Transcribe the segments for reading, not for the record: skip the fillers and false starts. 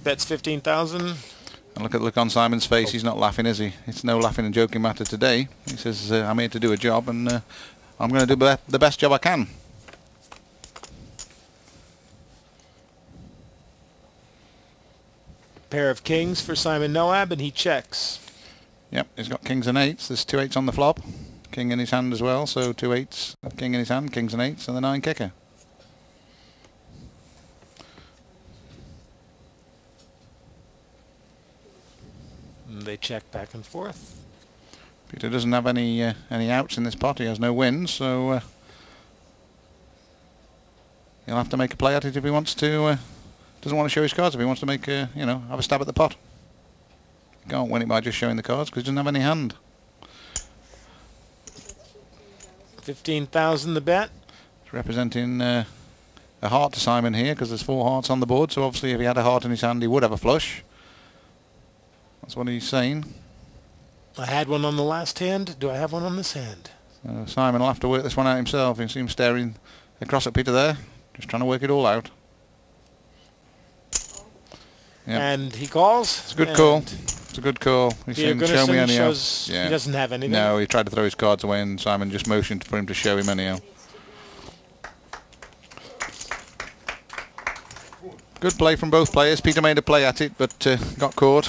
Bets 15,000. And look at the look on Simon's face. He's not laughing, is he? It's no laughing and joking matter today. He says, I'm here to do a job, and I'm going to do the best job I can. Pair of kings for Simon Noab, and he checks. Yep, he's got kings and eights. There's 2 8s on the flop. King in his hand as well, so 2 8s. King in his hand, kings and 8s, and the 9 kicker. And they check back and forth. Peter doesn't have any outs in this pot. He has no wins, so he'll have to make a play at it if he wants to. Doesn't want to show his cards if he wants to make have a stab at the pot. He can't win it by just showing the cards because he doesn't have any hand. 15,000 the bet. It's representing a heart to Simon here because there's 4 hearts on the board. So obviously if he had a heart in his hand he would have a flush. That's what he's saying. I had one on the last hand. Do I have one on this hand? Simon will have to work this one out himself. You see him staring across at Peter there, just trying to work it all out. Yep. And he calls. It's a good call. It's a good call. He's saying, show me anyhow. He doesn't have anything. No, he tried to throw his cards away and Simon just motioned for him to show him anyhow. Good play from both players. Peter made a play at it, but got caught.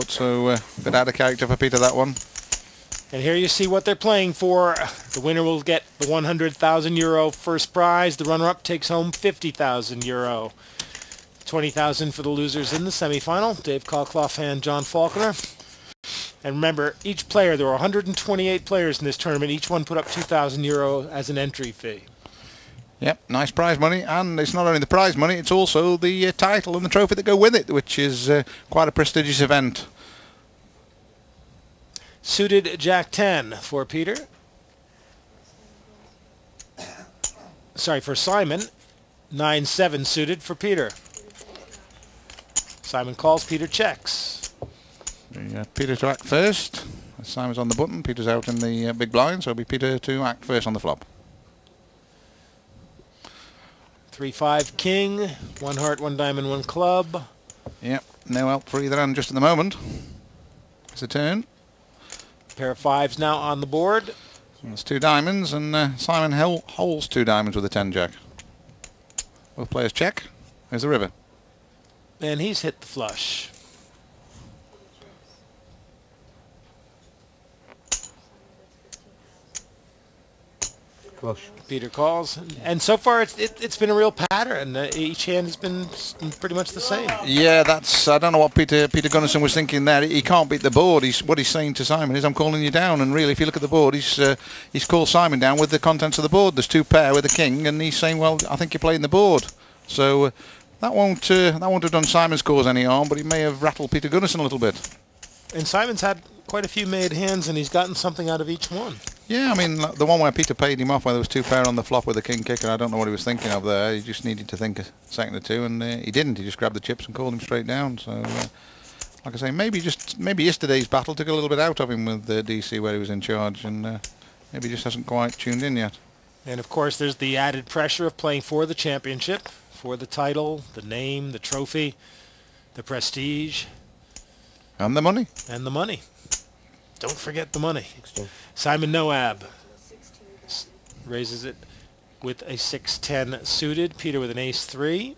So a bit out of character for Peter, that one. And here you see what they're playing for. The winner will get the €100,000 first prize. The runner-up takes home €50,000. 20,000 for the losers in the semifinal. Dave Colclough and John Faulkner. And remember, each player, there were 128 players in this tournament. Each one put up €2,000 as an entry fee. Yep, nice prize money, and it's not only the prize money, it's also the title and the trophy that go with it, which is quite a prestigious event. Suited Jack 10 for Peter. Sorry, for Simon. 9-7 suited for Peter. Simon calls, Peter checks. Peter to act first. Simon's on the button, Peter's out in the big blind, so it'll be Peter to act first on the flop. 3-5 king, 1 heart, 1 diamond, 1 club. Yep, no help for either hand just at the moment. It's a turn. Pair of 5s now on the board. So there's 2 diamonds, and Simon holds 2 diamonds with a 10 jack. Both players check. There's the river. And he's hit the flush. Flush. Peter calls, and so far it's been a real pattern. Each hand has been pretty much the same. Yeah, I don't know what Peter Gunnarsson was thinking there. He can't beat the board. What he's saying to Simon is, I'm calling you down. And really, if you look at the board, he's called Simon down with the contents of the board. There's 2 pair with a king, and he's saying, well, I think you're playing the board. So that won't have done Simon's cause any harm, but it may have rattled Peter Gunnarsson a little bit. And Simon's had quite a few made hands, and he's gotten something out of each one. Yeah, I mean, the one where Peter paid him off, where there was 2 pair on the flop with a king kicker, I don't know what he was thinking of there. He just needed to think a second or two, and he didn't. He just grabbed the chips and called him straight down. So, like I say, maybe yesterday's battle took a little bit out of him with DC where he was in charge, and maybe just hasn't quite tuned in yet. And of course, there's the added pressure of playing for the championship, for the title, the name, the trophy, the prestige. And the money. And the money. Don't forget the money. 16. Simon Noab raises it with a 6-10 suited. Peter with an ace-3.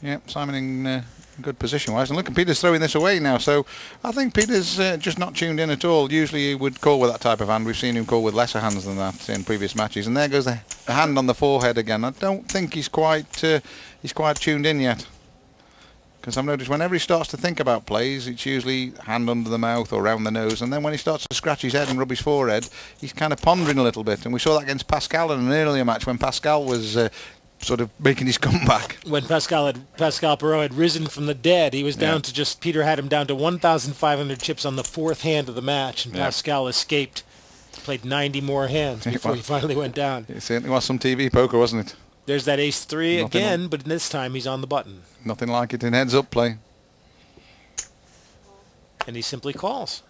Yep, Simon in good position-wise. And look, Peter's throwing this away now. So I think Peter's just not tuned in at all. Usually he would call with that type of hand. We've seen him call with lesser hands than that in previous matches. And there goes the hand on the forehead again. I don't think he's quite tuned in yet. Because I've noticed whenever he starts to think about plays, it's usually hand under the mouth or round the nose, and then when he starts to scratch his head and rub his forehead, he's kind of pondering a little bit. And we saw that against Pascal in an earlier match when Pascal was sort of making his comeback. When Pascal Perot had risen from the dead, he was down to just, Peter had him down to 1,500 chips on the 4th hand of the match, and Pascal escaped, played 90 more hands before he finally went down. It certainly was some TV poker, wasn't it? There's that ace-3 again, but this time he's on the button. Nothing like it in heads-up play. And he simply calls.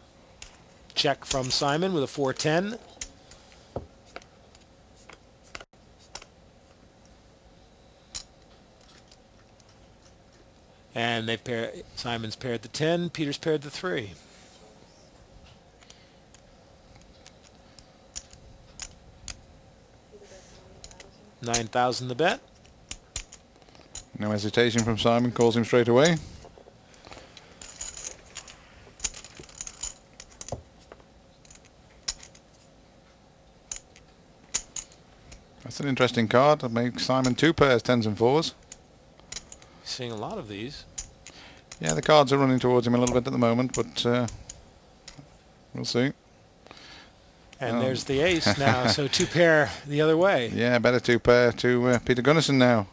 Check from Simon with a 4-10. And Simon's paired the 10, Peter's paired the 3. $9,000 the bet. No hesitation from Simon, calls him straight away. That's an interesting card. That makes Simon 2 pairs, 10s and 4s. Seeing a lot of these. Yeah, the cards are running towards him a little bit at the moment, but we'll see. And there's the ace now, so 2 pair the other way. Yeah, better 2 pair to Peter Gunnarsson now.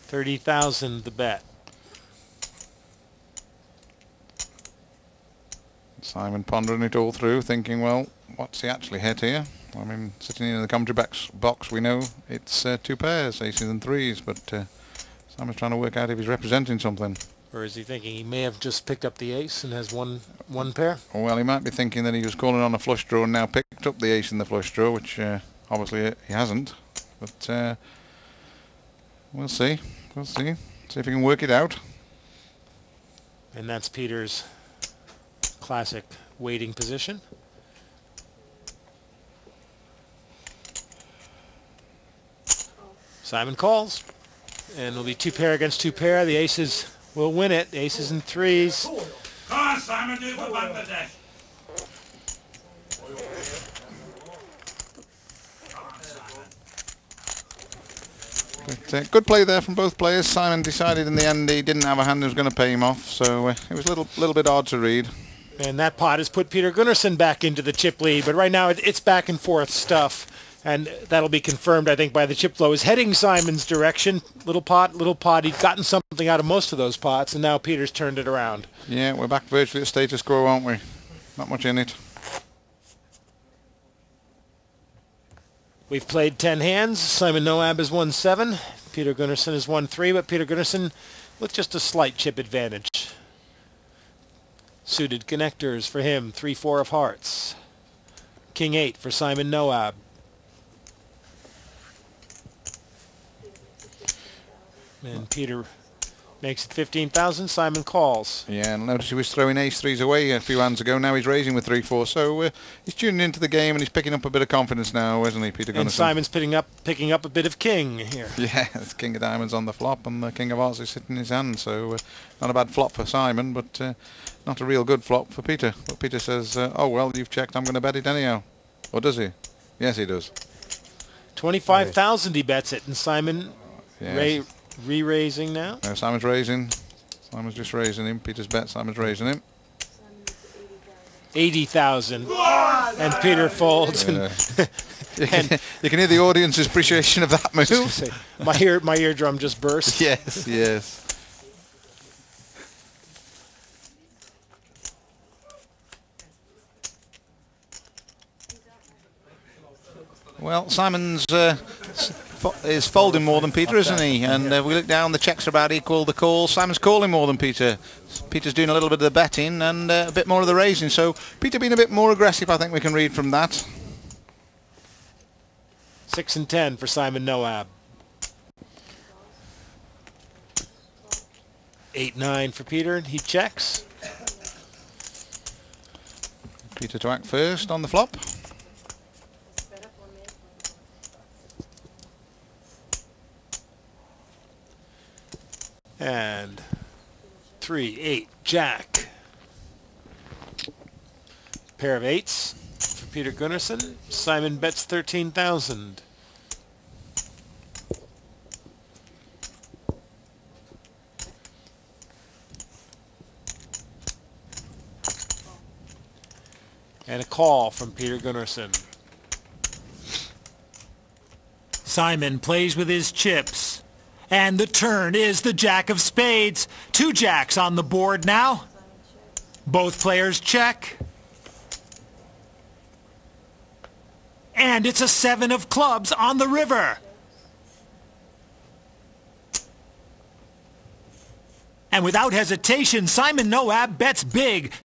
$30,000 the bet. Simon pondering it all through, thinking, well, what's he actually hit here? I mean, sitting in the commentary box, we know it's 2 pairs, aces and 3s, but Simon's trying to work out if he's representing something. Or is he thinking he may have just picked up the ace and has one pair? Well, he might be thinking that he was calling on a flush draw and now picked up the ace in the flush draw, which obviously he hasn't. But we'll see. We'll see. See if he can work it out. And that's Peter's classic waiting position. Simon calls. And it'll be 2 pair against 2 pair. The aces will win it. Aces and 3s. Come on, Simon, do the Bangladesh. But, good play there from both players. Simon decided in the end he didn't have a hand that was going to pay him off, so it was a little bit odd to read. And that pot has put Peter Gunnarsson back into the chip lead, but right now it's back and forth stuff. And that'll be confirmed, I think, by the chip flow. Is heading Simon's direction. Little pot. He'd gotten something out of most of those pots, and now Peter's turned it around. Yeah, we're back virtually at status quo, aren't we? Not much in it. We've played 10 hands. Simon Noab has won 7. Peter Gunnarsson has won 3, but Peter Gunnarsson with just a slight chip advantage. Suited connectors for him. 3-4 of hearts. King 8 for Simon Noab. And Peter makes it 15,000. Simon calls. Yeah, and notice he was throwing ace-3s away a few hands ago. Now he's raising with 3-4. So he's tuning into the game and he's picking up a bit of confidence now, isn't he, Peter Gunnarsson? And Simon's picking up a bit of king here. Yeah, it's King of Diamonds on the flop and the King of Hearts is sitting in his hand. So not a bad flop for Simon, but not a real good flop for Peter. But Peter says, oh, well, you've checked. I'm going to bet it anyhow. Or does he? Yes, he does. 25,000 he bets it. And Simon re-raising now. No, Simon's raising. Simon's just raising him. Peter's bet. Simon's raising him. 80,000. And Peter folds. Yeah. You can hear the audience's appreciation of that move. Say, my eardrum just burst. Yes, yes. Well, Simon's is folding more than Peter, isn't he? And we look down, the checks are about equal, the calls. Simon's calling more than Peter. Peter's doing a little bit of the betting and a bit more of the raising. So Peter being a bit more aggressive, I think we can read from that. 6 and 10 for Simon Noab. 8-9 for Peter. He checks. Peter to act first on the flop. And 3, 8, Jack. Pair of 8s for Peter Gunnarsson. Simon bets 13,000. And a call from Peter Gunnarsson. Simon plays with his chips. And the turn is the Jack of Spades. 2 jacks on the board now. Both players check. And it's a 7 of clubs on the river. And without hesitation, Simon Noab bets big.